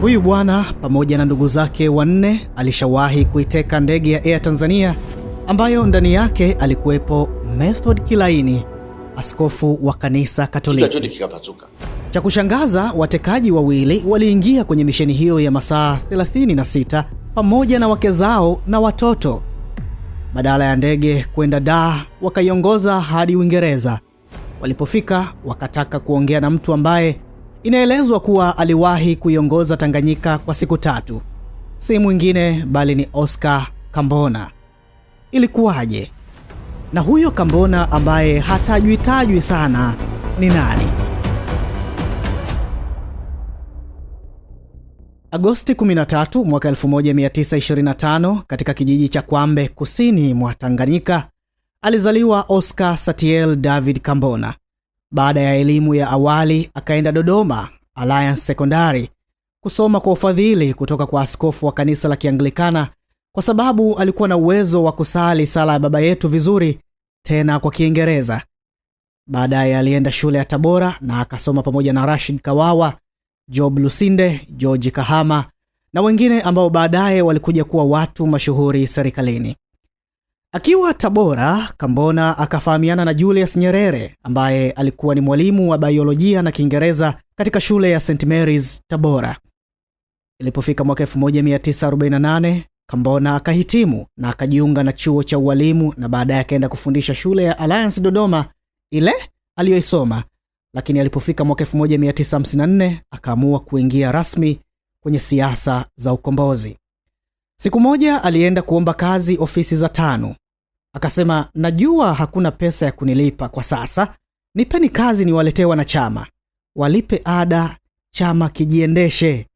Huyu bwana pamoja na ndugu zake wanne alishawahi kuiteka ndege ya Air Tanzania ambayo ndani yake alikuwepo Method Kilaini, askofu wa kanisa Katoliki. Cha kushangaza, watekaji wawili waliingia kwenye misheni hiyo ya masaa 36 pamoja na wake zao na watoto. Badala ya ndege kwenda Dar, wakaiongoza hadi Uingereza. Walipofika, wakataka kuongea na mtu ambaye inaelezwa kuwa aliwahi kuiongoza Tanganyika kwa siku 3. Si mwingine bali ni Oscar Kambona. Ilikuwaje? Na huyo Kambona ambaye hatajui sana ni nani? Agosti 13 mwaka 1925 katika kijiji cha Kwambe kusini mwa Tanganyika alizaliwa Oscar Satiel David Kambona. Baada ya elimu ya awali akaenda Dodoma Alliance Secondary kusoma kwa ufadhili kutoka kwa askofu wa kanisa la Kianglikana kwa sababu alikuwa na uwezo wa kusali sala ya Baba Yetu vizuri tena kwa Kiingereza. Baadaye alienda shule ya Tabora na akasoma pamoja na Rashid Kawawa, Job Lusinde, George Kahama na wengine ambao baadaye walikuja kuwa watu mashuhuri serikalini. Akiwa Tabora, Kambona akafahamiana na Julius Nyerere ambaye alikuwa ni mwalimu wa biolojia na Kiingereza katika shule ya St. Mary's Tabora. Ilipofika mwaka 1948, Kambona akahitimu na akajiunga na chuo cha ualimu na baadaye akaenda kufundisha shule ya Alliance Dodoma ile aliyoisoma. Lakini alipofika mwaka 1954 akaamua kuingia rasmi kwenye siasa za ukombozi. Siku moja alienda kuomba kazi ofisi za TANU. Akasema, najua hakuna pesa ya kunilipa kwa sasa, nipeni kazi niwaletee wanachama, walipe ada, chama kijiendeshe.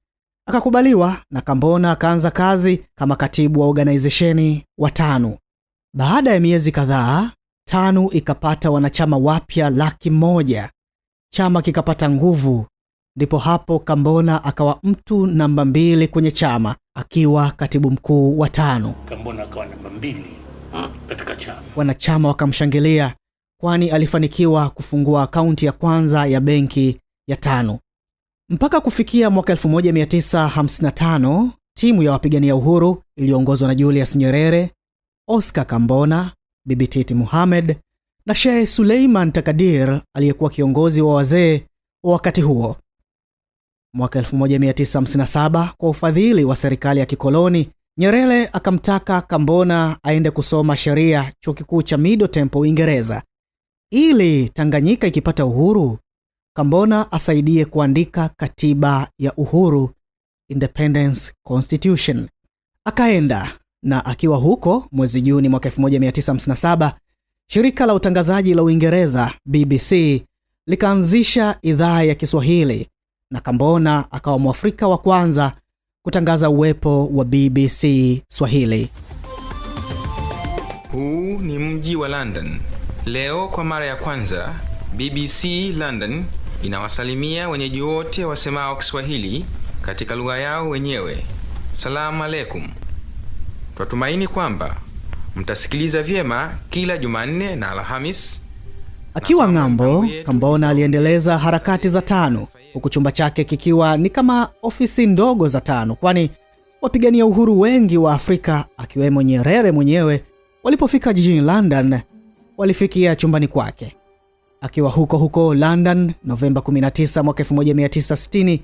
Akakubaliwa na Kambona akaanza kazi kama katibu wa organization wa TANU. Baada ya miezi kadhaa, TANU ikapata wanachama wapya 100,000. Chama kikapata nguvu. Ndipo hapo Kambona akawa mtu namba 2 kwenye chama akiwa katibu mkuu wa TANU. Kambona akawa namba 2 katika chama. Wanachama wakamshangilia kwani alifanikiwa kufungua akaunti ya kwanza ya benki ya TANU. Mpaka kufikia mwaka 1955, timu ya wapigania uhuru iliongozwa na Julius Nyerere, Oscar Kambona, Bibi Titi Mohamed na Sheikh Suleiman Takadir aliyekuwa kiongozi wa wazee wa wakati huo. Mwaka 1957, kwa ufadhili wa serikali ya kikoloni, Nyerere akamtaka Kambona aende kusoma sheria chuo kikuu cha Middle Temple Uingereza, ili Tanganyika ikipata uhuru, Kambona asaidie kuandika katiba ya uhuru, Independence Constitution. Akaenda, na akiwa huko mwezi Juni mwaka 1957, shirika la utangazaji la Uingereza BBC likaanzisha idhaa ya Kiswahili na Kambona akawa Mwafrika wa kwanza kutangaza uwepo wa BBC Swahili. Huu ni mji wa London. Leo kwa mara ya kwanza BBC London inawasalimia wenyeji wote wasemao Kiswahili katika lugha yao wenyewe. Salamu alaikum. Twatumaini kwamba mtasikiliza vyema kila Jumanne na Alhamis. Akiwa ng'ambo, Kambona aliendeleza harakati za TANU, huku chumba chake kikiwa ni kama ofisi ndogo za TANU, kwani wapigania uhuru wengi wa Afrika akiwemo Nyerere mwenyewe walipofika jijini London walifikia chumbani kwake. Akiwa huko London Novemba 19 mwaka 1960,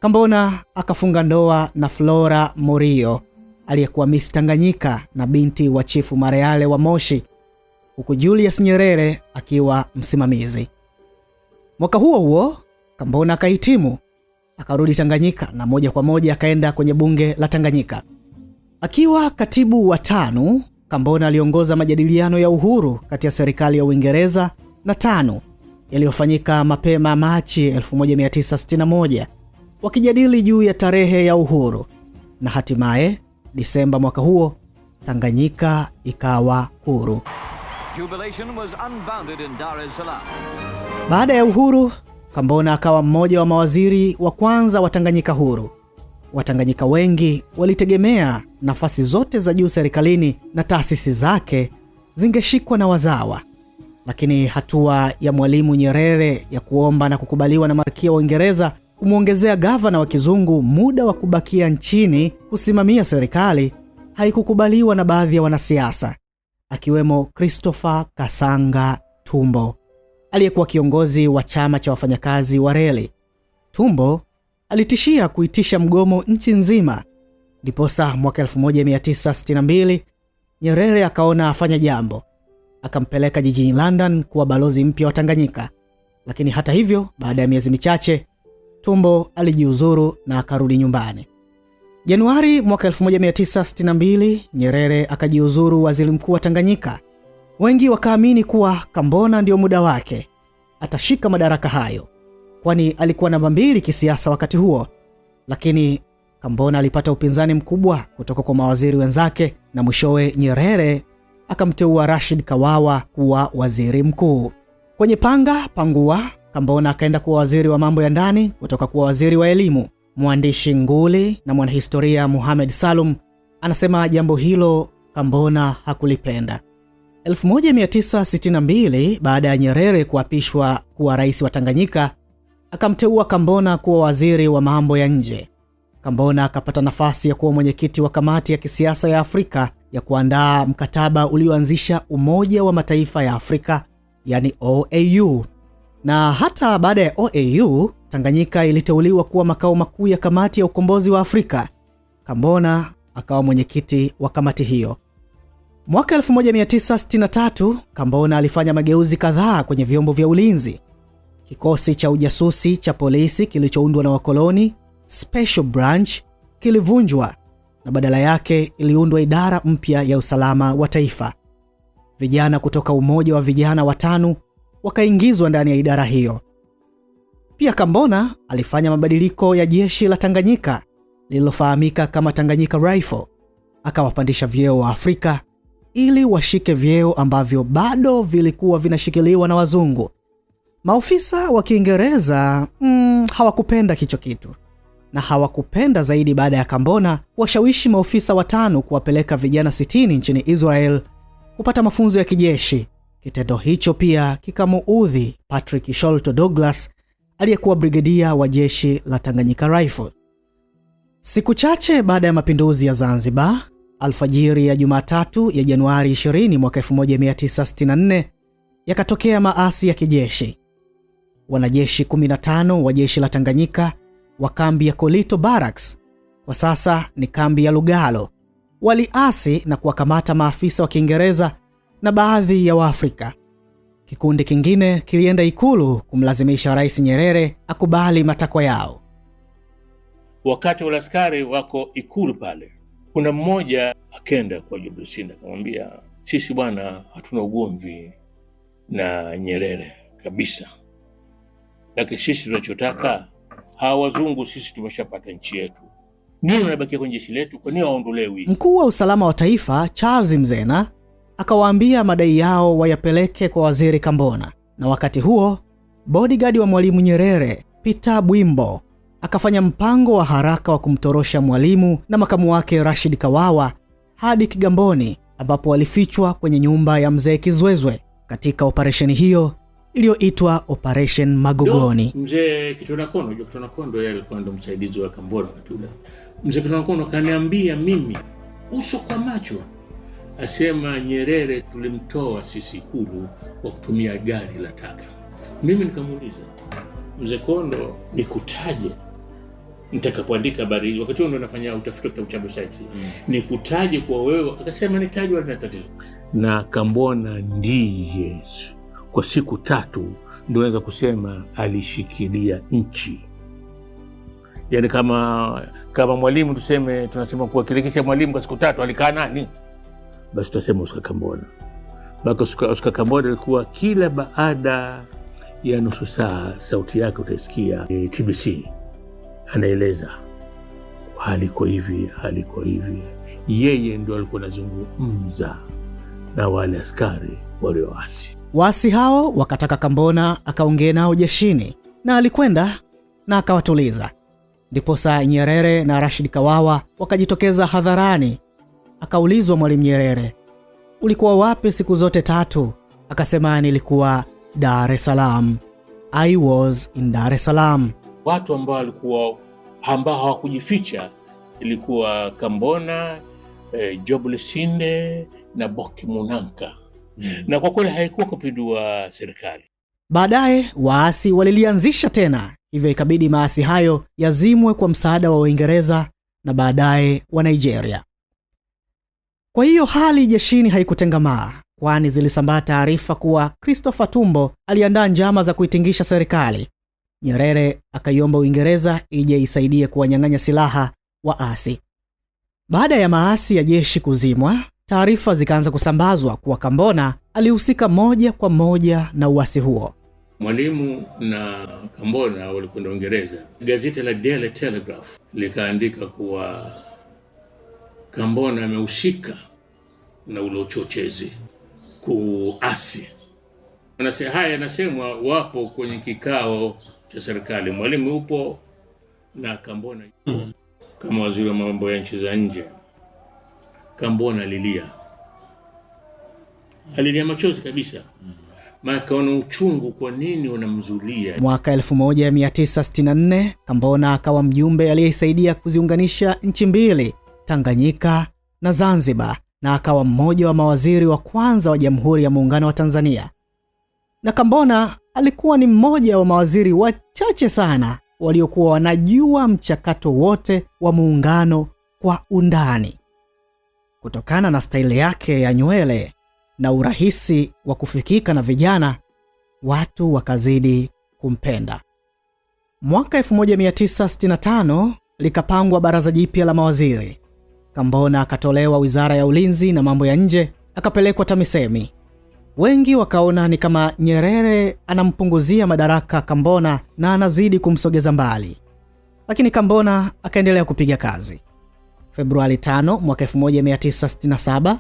Kambona akafunga ndoa na Flora Morio aliyekuwa Miss Tanganyika na binti wa Chifu Mareale wa Moshi, huku Julius Nyerere akiwa msimamizi. Mwaka huo Kambona akahitimu, akarudi Tanganyika na moja kwa moja akaenda kwenye bunge la Tanganyika. Akiwa katibu wa TANU, Kambona aliongoza majadiliano ya uhuru kati ya serikali ya Uingereza na TANU yaliyofanyika mapema Machi 1961, wakijadili juu ya tarehe ya uhuru, na hatimaye Disemba mwaka huo Tanganyika ikawa huru. Jubilation was unbounded in Dar es Salaam. Baada ya uhuru, Kambona akawa mmoja wa mawaziri wa kwanza wa Tanganyika huru. Watanganyika wengi walitegemea nafasi zote za juu serikalini na taasisi zake zingeshikwa na wazawa. Lakini hatua ya Mwalimu Nyerere ya kuomba na kukubaliwa na Malkia wa Uingereza Kumwongezea gavana wa kizungu muda wa kubakia nchini kusimamia serikali haikukubaliwa na baadhi ya wanasiasa, akiwemo Christopher Kasanga Tumbo, aliyekuwa kiongozi wa chama cha wafanyakazi wa reli. Tumbo alitishia kuitisha mgomo nchi nzima. Ndiposa mwaka 1962 Nyerere akaona afanya jambo, akampeleka jijini London kuwa balozi mpya wa Tanganyika. Lakini hata hivyo, baada ya miezi michache Tumbo alijiuzuru na akarudi nyumbani. Januari mwaka 1962 Nyerere akajiuzuru waziri mkuu wa Tanganyika. Wengi wakaamini kuwa Kambona ndio muda wake, atashika madaraka hayo, kwani alikuwa namba 2 kisiasa wakati huo. Lakini Kambona alipata upinzani mkubwa kutoka kwa mawaziri wenzake, na mwishowe Nyerere akamteua Rashid Kawawa kuwa waziri mkuu. Kwenye panga pangua, Kambona akaenda kuwa waziri wa mambo ya ndani kutoka kuwa waziri wa elimu. Mwandishi nguli na mwanahistoria Mohamed Salum anasema jambo hilo Kambona hakulipenda. 1962 baada ya Nyerere kuapishwa kuwa rais wa Tanganyika, akamteua Kambona kuwa waziri wa mambo ya nje. Kambona akapata nafasi ya kuwa mwenyekiti wa kamati ya kisiasa ya Afrika ya kuandaa mkataba ulioanzisha Umoja wa Mataifa ya Afrika, yani OAU. Na hata baada ya OAU, Tanganyika iliteuliwa kuwa makao makuu ya kamati ya ukombozi wa Afrika. Kambona akawa mwenyekiti wa kamati hiyo. Mwaka 1963 Kambona alifanya mageuzi kadhaa kwenye vyombo vya ulinzi. Kikosi cha ujasusi cha polisi kilichoundwa na wakoloni, Special Branch, kilivunjwa na badala yake iliundwa idara mpya ya usalama wa taifa. Vijana kutoka Umoja wa Vijana wa TANU wakaingizwa ndani ya idara hiyo. Pia Kambona alifanya mabadiliko ya jeshi la Tanganyika lililofahamika kama Tanganyika Rifle. Akawapandisha vyeo wa Afrika ili washike vyeo ambavyo bado vilikuwa vinashikiliwa na wazungu. Maofisa wa Kiingereza hawakupenda kicho kitu, na hawakupenda zaidi baada ya Kambona kuwashawishi maofisa wa TANU kuwapeleka vijana 60 nchini Israel kupata mafunzo ya kijeshi. Kitendo hicho pia kikamuudhi Patrick Sholto Douglas, aliyekuwa brigedia wa jeshi la Tanganyika Rifle. Siku chache baada ya mapinduzi ya Zanzibar, alfajiri ya Jumatatu ya Januari 20 mwaka 1964, yakatokea maasi ya kijeshi. Wanajeshi 15 wa jeshi la Tanganyika wa kambi ya Kolito Barracks, kwa sasa ni kambi ya Lugalo, waliasi na kuwakamata maafisa wa Kiingereza na baadhi ya Waafrika. Kikundi kingine kilienda Ikulu kumlazimisha Rais Nyerere akubali matakwa yao. Wakati wale askari wako Ikulu pale, kuna mmoja akenda kwa Jublusinda akamwambia, sisi bwana hatuna ugomvi na Nyerere kabisa, lakini sisi tunachotaka hawa wazungu, sisi tumeshapata nchi yetu, nini wanabakia kwenye jeshi letu, kwa nini waondolewi? Mkuu wa usalama wa taifa Charles Mzena akawaambia madai yao wayapeleke kwa waziri Kambona, na wakati huo bodyguard wa Mwalimu Nyerere Peter Bwimbo akafanya mpango wa haraka wa kumtorosha Mwalimu na makamu wake Rashid Kawawa hadi Kigamboni, ambapo walifichwa kwenye nyumba ya mzee Kizwezwe katika operesheni hiyo iliyoitwa Operation Magogoni. Mzee Kitona Kondo yeye alikuwa ndo msaidizi wa Kambona wakati ule. Mzee Kitona Kondo kaniambia mimi uso kwa macho, asema Nyerere tulimtoa sisi Ikulu kwa kutumia gari la taka. Mimi nikamuuliza Mzee Kondo, nikutaje nitakapoandika habari hizo, wakati ndo nafanya utafiti wa kitabu cha Science, nikutaje kwa wewe? Akasema nitajwa na tatizo. Na Kambona ndiye Yesu. Kwa siku 3 ndio naweza kusema alishikilia nchi. Yaani kama Mwalimu tuseme, tunasema kuwakilisha Mwalimu kwa siku 3 alikaa nani? Basi tutasema Oscar Kambona. Bako Oscar Kambona alikuwa kila baada ya nusu saa sauti yake utasikia TBC anaeleza haliko hivi. Yeye ndio alikuwa anazungumza na wale askari walioasi. Waasi hao wakataka Kambona akaongee nao jeshini, na alikwenda na akawatuliza. Ndiposa Nyerere na Rashid Kawawa wakajitokeza hadharani. Akaulizwa Mwalimu Nyerere, ulikuwa wapi siku zote 3? Akasema, nilikuwa Dar es Salaam. I was in Dar es Salaam. Watu ambao hawakujificha ilikuwa Kambona, Job Lusinde na Boki Munanka. Na kwa kweli haikuwa kupindua serikali. Baadaye waasi walilianzisha tena, hivyo ikabidi maasi hayo yazimwe kwa msaada wa Uingereza na baadaye wa Nigeria. Kwa hiyo hali jeshini haikutengamaa, kwani zilisambaa taarifa kuwa Christopher Tumbo aliandaa njama za kuitingisha serikali. Nyerere akaiomba Uingereza ije isaidie kuwanyang'anya silaha waasi. Baada ya maasi ya jeshi kuzimwa, taarifa zikaanza kusambazwa kuwa Kambona alihusika moja kwa moja na uasi huo. Mwalimu na Kambona walikwenda Uingereza. Gazeti la Daily Telegraph likaandika kuwa Kambona amehusika na ule uchochezi kuasi. Haya nasemwa wapo kwenye kikao cha serikali. Mwalimu yupo na Kambona kama waziri wa mambo ya nchi za nje. Kambona alilia machozi kabisa. Maana kaona uchungu, kwa nini wanamzulia. Mwaka 1964 Kambona akawa mjumbe aliyesaidia kuziunganisha nchi mbili, Tanganyika na Zanzibar, na akawa mmoja wa mawaziri wa kwanza wa Jamhuri ya Muungano wa Tanzania. Na Kambona alikuwa ni mmoja wa mawaziri wachache sana waliokuwa wanajua mchakato wote wa muungano kwa undani. Kutokana na staili yake ya nywele na urahisi wa kufikika na vijana, watu wakazidi kumpenda. Mwaka 1965 likapangwa baraza jipya la mawaziri. Kambona akatolewa wizara ya ulinzi na mambo ya nje, akapelekwa TAMISEMI. Wengi wakaona ni kama Nyerere anampunguzia madaraka Kambona na anazidi kumsogeza mbali. Lakini Kambona akaendelea kupiga kazi. Februari 5 mwaka 1967,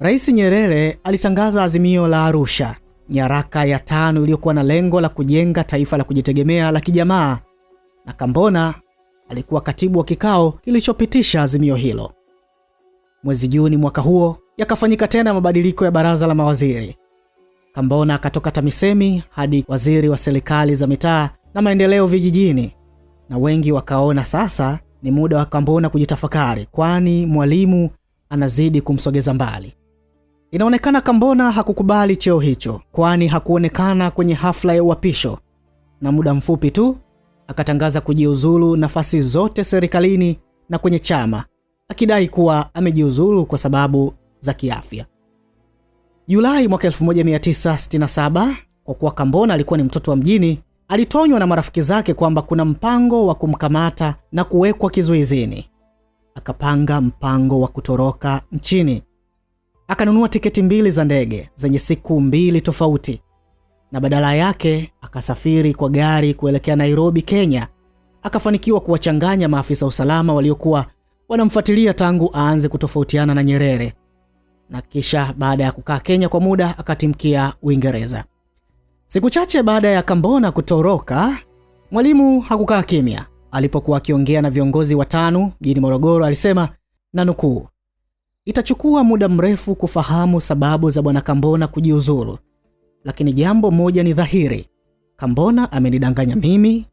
Rais Nyerere alitangaza azimio la Arusha, nyaraka ya 5 iliyokuwa na lengo la kujenga taifa la kujitegemea la kijamaa, na Kambona alikuwa katibu wa kikao kilichopitisha azimio hilo. Mwezi Juni mwaka huo yakafanyika tena mabadiliko ya baraza la mawaziri. Kambona akatoka TAMISEMI hadi waziri wa serikali za mitaa na maendeleo vijijini, na wengi wakaona sasa ni muda wa Kambona kujitafakari, kwani Mwalimu anazidi kumsogeza mbali. Inaonekana Kambona hakukubali cheo hicho, kwani hakuonekana kwenye hafla ya uapisho, na muda mfupi tu akatangaza kujiuzulu nafasi zote serikalini na kwenye chama, akidai kuwa amejiuzulu kwa sababu za kiafya. Julai mwaka 1967, kwa kuwa Kambona alikuwa ni mtoto wa mjini, alitonywa na marafiki zake kwamba kuna mpango wa kumkamata na kuwekwa kizuizini. Akapanga mpango wa kutoroka nchini. Akanunua tiketi 2 za ndege zenye siku 2 tofauti, na badala yake akasafiri kwa gari kuelekea Nairobi, Kenya. Akafanikiwa kuwachanganya maafisa usalama waliokuwa wanamfuatilia tangu aanze kutofautiana na Nyerere, na kisha baada ya kukaa Kenya kwa muda akatimkia Uingereza. Siku chache baada ya Kambona kutoroka, Mwalimu hakukaa kimya. Alipokuwa akiongea na viongozi watano mjini Morogoro, alisema, na nukuu, "Itachukua muda mrefu kufahamu sababu za bwana Kambona kujiuzuru, lakini jambo moja ni dhahiri: Kambona amenidanganya mimi,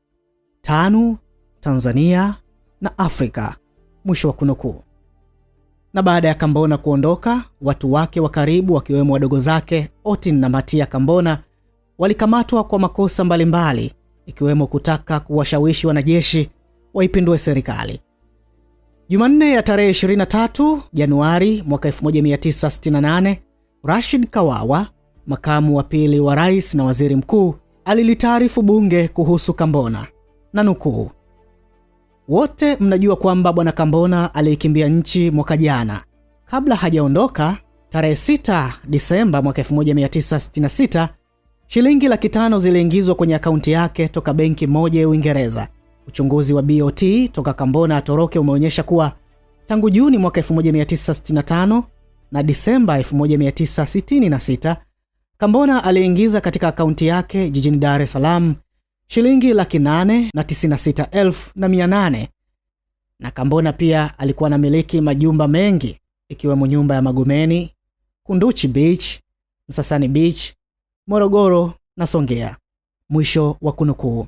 TANU, Tanzania na Afrika." Mwisho wa kunukuu. Na baada ya Kambona kuondoka, watu wake wa karibu wakiwemo wadogo zake Otin na Matia Kambona walikamatwa kwa makosa mbalimbali, ikiwemo kutaka kuwashawishi wanajeshi waipindue serikali. Jumanne ya tarehe 23 Januari mwaka 1968, Rashid Kawawa, makamu wa pili wa rais na waziri mkuu, alilitaarifu bunge kuhusu Kambona, na nukuu, "Wote mnajua kwamba bwana Kambona alikimbia nchi mwaka jana. Kabla hajaondoka, tarehe 6 Disemba mwaka 1966, shilingi 500,000 ziliingizwa kwenye akaunti yake toka benki moja ya Uingereza. Uchunguzi wa BOT toka Kambona atoroke umeonyesha kuwa tangu Juni mwaka 1965 na Disemba 1966, Kambona aliingiza katika akaunti yake jijini Dar es Salaam shilingi 896,800. Na Kambona pia alikuwa anamiliki majumba mengi, ikiwemo nyumba ya Magomeni, Kunduchi Beach, Msasani Beach, Morogoro na Songea. Mwisho wa kunukuu.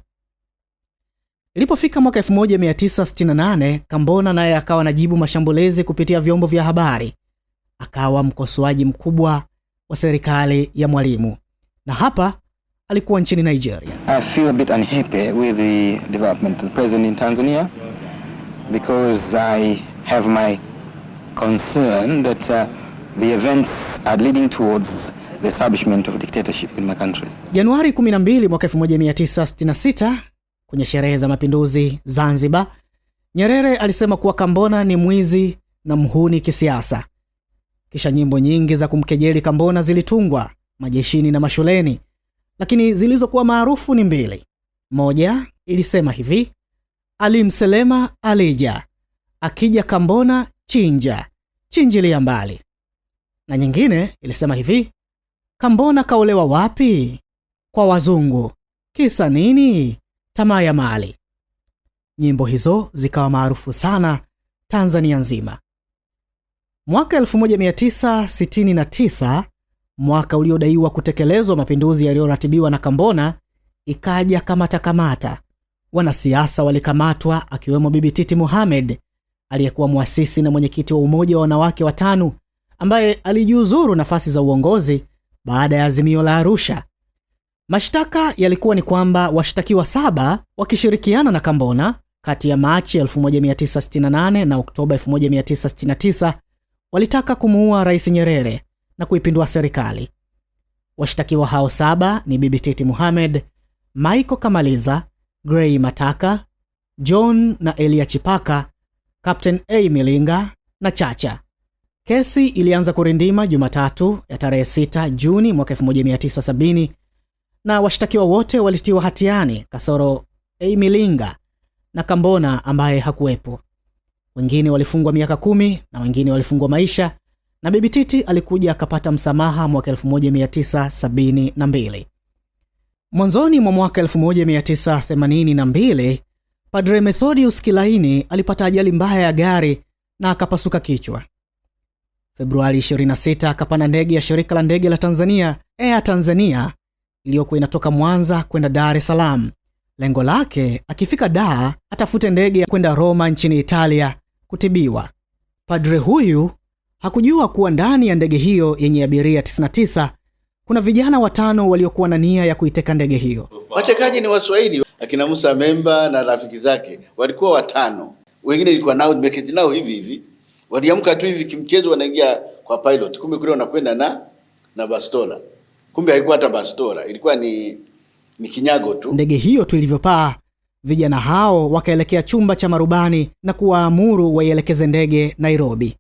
Ilipofika mwaka 1968, Kambona naye akawa anajibu mashambulizi kupitia vyombo vya habari. Akawa mkosoaji mkubwa wa serikali ya Mwalimu. Na hapa alikuwa nchini Nigeria. I feel a bit unhappy with the development of the president in Tanzania because I have my concern that the events are leading towards the establishment of dictatorship in my country. Januari 12 mwaka 1966, kwenye sherehe za mapinduzi Zanzibar, Nyerere alisema kuwa Kambona ni mwizi na mhuni kisiasa. Kisha nyimbo nyingi za kumkejeli Kambona zilitungwa majeshini na mashuleni, lakini zilizokuwa maarufu ni mbili. Moja ilisema hivi: alimselema alija, akija Kambona chinja, chinjilia mbali. Na nyingine ilisema hivi: Kambona kaolewa wapi? Kwa wazungu. Kisa nini? Tamaa ya mali. Nyimbo hizo zikawa maarufu sana Tanzania nzima. Mwaka 1969, mwaka uliodaiwa kutekelezwa mapinduzi yaliyoratibiwa na Kambona, ikaja kamata. Wanasiasa walikamatwa, akiwemo Bibi Titi Mohamed aliyekuwa muasisi na mwenyekiti wa Umoja wa Wanawake wa TANU, ambaye alijiuzuru nafasi za uongozi baada ya azimio la Arusha. Mashtaka yalikuwa ni kwamba washtakiwa 7 wakishirikiana na Kambona kati ya Machi 1968 na Oktoba 1969 walitaka kumuua Rais Nyerere na kuipindua serikali. Washtakiwa hao 7 ni Bibi Titi Mohamed, Michael Kamaliza, Gray Mataka, John na Elia Chipaka, Captain A Milinga na Chacha. Kesi ilianza kurindima Jumatatu ya tarehe 6 Juni mwaka 1970, na washtakiwa wote walitiwa hatiani kasoro A Milinga na Kambona ambaye hakuwepo. Wengine walifungwa miaka 10 na wengine walifungwa maisha, na Bibi Titi alikuja akapata msamaha mwaka 1972. Mwanzoni mwa mwaka 1982, Padre Methodius Kilaini alipata ajali mbaya ya gari na akapasuka kichwa. Februari 26 akapanda ndege ya shirika la ndege la Tanzania, Air Tanzania, iliyokuwa inatoka Mwanza kwenda Dar es Salaam. Lengo lake akifika Dar atafute ndege ya kwenda Roma nchini Italia kutibiwa. Padre huyu hakujua kuwa ndani ya ndege hiyo yenye abiria 99 kuna vijana 5 waliokuwa na nia ya kuiteka ndege hiyo. Watekaji ni Waswahili, akina Musa Memba na rafiki zake walikuwa 5. Wengine ilikuwa nao nimeketi nao hivi. Waliamka tu hivi kimchezo, wanaingia kwa pilot. Kumbe kule wanakwenda na bastola. Kumbe haikuwa hata bastola, ilikuwa ni kinyago tu. Ndege hiyo tu ilivyopaa, vijana hao wakaelekea chumba cha marubani na kuwaamuru waielekeze ndege Nairobi.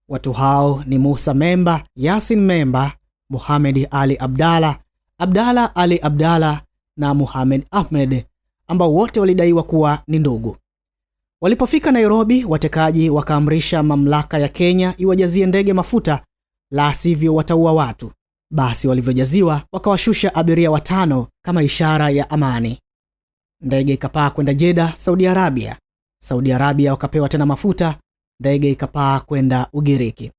Watu hao ni Musa Memba, Yasin Memba, Muhammad Ali Abdalla, Abdalla Ali Abdalla na Muhammad Ahmed, ambao wote walidaiwa kuwa ni ndugu. Walipofika Nairobi, watekaji wakaamrisha mamlaka ya Kenya iwajazie ndege mafuta, la sivyo wataua watu. Basi walivyojaziwa wakawashusha abiria 5 kama ishara ya amani. Ndege ikapaa kwenda Jeddah, Saudi Arabia. Saudi Arabia wakapewa tena mafuta, ndege ikapaa kwenda Ugiriki.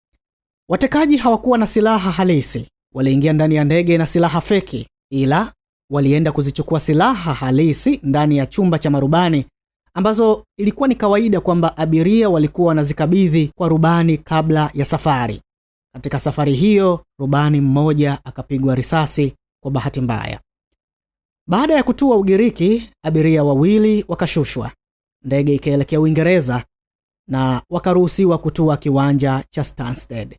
Watekaji hawakuwa na silaha halisi, waliingia ndani ya ndege na silaha feki, ila walienda kuzichukua silaha halisi ndani ya chumba cha marubani, ambazo ilikuwa ni kawaida kwamba abiria walikuwa wanazikabidhi kwa rubani kabla ya safari. Katika safari hiyo, rubani mmoja akapigwa risasi kwa bahati mbaya. Baada ya kutua Ugiriki, abiria 2 wakashushwa. Ndege ikaelekea Uingereza na wakaruhusiwa kutua kiwanja cha Stansted.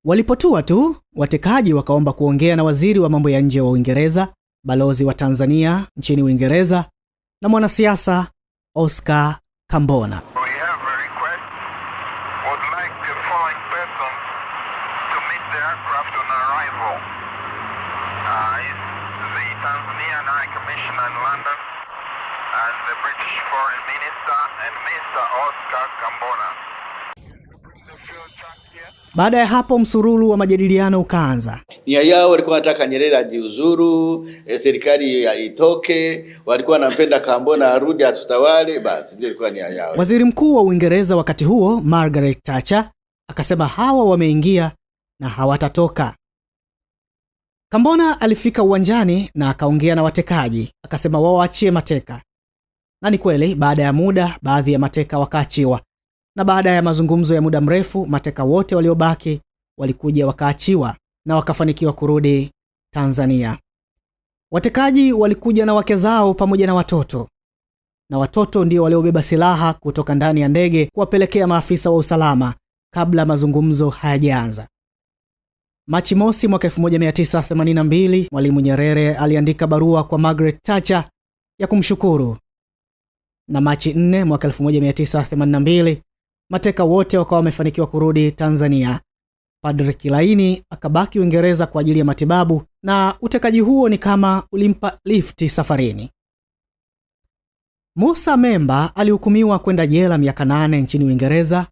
Walipotua tu, watekaji wakaomba kuongea na waziri wa mambo ya nje wa Uingereza, balozi wa Tanzania nchini Uingereza na mwanasiasa Oscar Kambona. Baada ya hapo msururu wa majadiliano ukaanza. Nia yao walikuwa wanataka Nyerere ajiuzuru, serikali itoke, walikuwa wanampenda Kambona arudi atutawale, basi ndio ilikuwa nia yao. Waziri Mkuu wa Uingereza wakati huo, Margaret Thatcher, akasema hawa wameingia na hawatatoka. Kambona alifika uwanjani na akaongea na watekaji, akasema wao waachie mateka. Na ni kweli, baada ya muda baadhi ya mateka wakaachiwa, na baada ya mazungumzo ya muda mrefu mateka wote waliobaki walikuja wakaachiwa na wakafanikiwa kurudi Tanzania. Watekaji walikuja na wake zao pamoja na watoto, na watoto ndio waliobeba silaha kutoka ndani ya ndege kuwapelekea maafisa wa usalama kabla mazungumzo hayajaanza. Machi mosi mwaka 1982, Mwalimu Nyerere aliandika barua kwa Margaret Thatcher ya kumshukuru. Na Machi 4 mwaka 1982, mateka wote wakawa wamefanikiwa kurudi Tanzania. Padre Kilaini akabaki Uingereza kwa ajili ya matibabu, na utekaji huo ni kama ulimpa lifti safarini. Musa Memba alihukumiwa kwenda jela miaka 8 nchini Uingereza.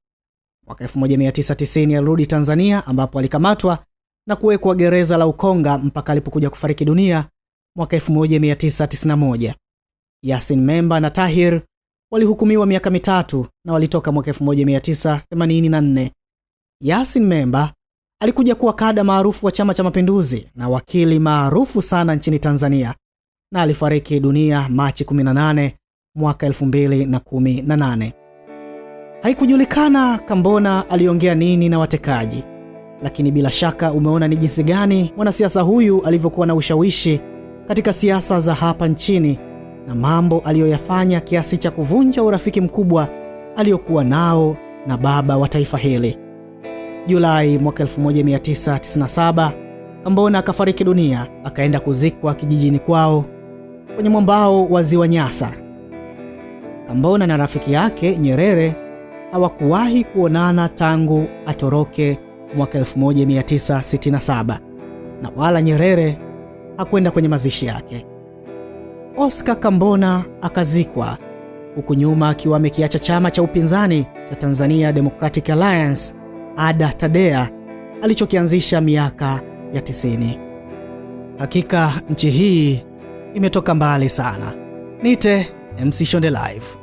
Mwaka 1990 alirudi Tanzania ambapo alikamatwa na kuwekwa gereza la Ukonga mpaka alipokuja kufariki dunia mwaka 1991. Yasin Memba na Tahir walihukumiwa miaka 3 na walitoka mwaka 1984. Yasin Memba alikuja kuwa kada maarufu wa Chama cha Mapinduzi na wakili maarufu sana nchini Tanzania, na alifariki dunia Machi 18 mwaka 2018. Haikujulikana Kambona aliongea nini na watekaji, lakini bila shaka umeona ni jinsi gani mwanasiasa huyu alivyokuwa na ushawishi katika siasa za hapa nchini na mambo aliyoyafanya kiasi cha kuvunja urafiki mkubwa aliokuwa nao na baba wa taifa hili. Julai mwaka 1997, Kambona akafariki dunia, akaenda kuzikwa kijijini kwao kwenye mwambao wa Ziwa Nyasa. Kambona na rafiki yake Nyerere hawakuwahi kuonana tangu atoroke mwaka 1967, na wala Nyerere hakwenda kwenye mazishi yake. Oscar Kambona akazikwa huku nyuma akiwa amekiacha chama cha upinzani cha Tanzania Democratic Alliance ADA TADEA alichokianzisha miaka ya 90. Hakika nchi hii imetoka mbali sana. Nite MC Shonde Live.